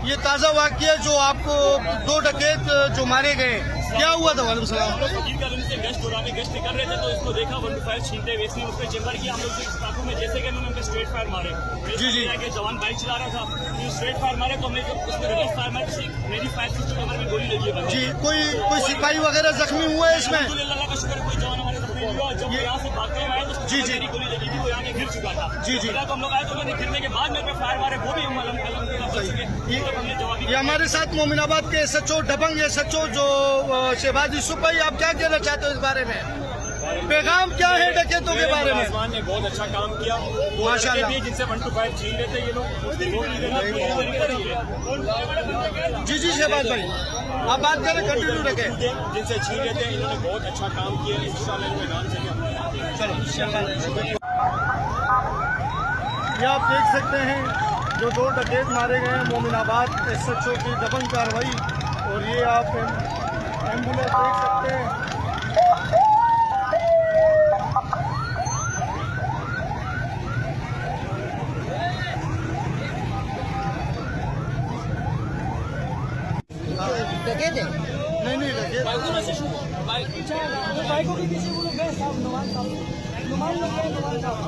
ये ताज़ा वाक़या जो आपको 2 डकैत जो मारे गए, क्या हुआ था? वालेकुम सलाम। हम लोग से गश्त उड़ाने गश्त कर रहे थे तो इसको देखा 125 छीनते हुए, इसने उस पर चेम्बर किया। हम लोग काफों में जैसे कि उन्होंने स्ट्रेट फायर मारे। जी। जवान बाइक चला रहा था, स्ट्रेट फायर मारे तो उसमें रिवर्स फायर मारे, मेरी फायर सिस्टम कमर में गोली लगी है। जी, कोई सिपाही वगैरह जख्मी हुआ है इसमें? अल्लाह का शुक्र, कोई जवान हमारे जख्मी हुआ। जब यहाँ से भागते हुए आए तो जी मेरी गोली लगी थी, वो यहाँ गिर चुका था। जी। तो हम लोग आए तो मैंने गिरने के बाद मेरे पे फायर मारे, वो भी हम ये हमारे साथ मोमिनाबाद के SHO दबंग SHO जो शहबाज यूसुफ भाई, आप क्या कहना चाहते हो इस बारे में? पैगाम क्या है डकैतों के बारे में? आसमान ने बहुत अच्छा काम किया माशाल्लाह। जिनसे 125 छीन लेते ये लोग। जी शहबाज भाई, आप बात करें, कंटिन्यू रखें। जिनसे छीन लेते हैं, इन्होंने बहुत अच्छा काम किया। इंशाल्लाह इनके नाम से ये आप देख सकते हैं जो 2 डकैत मारे गए हैं, मोमिनाबाद SHO की दबंग कार्रवाई। और ये आप एम्बुलेंस देख सकते हैं। डकैत है? नहीं बाइकों के पीछे वो लोग गए साहब, नुमान लोग गए, नुमान साहब।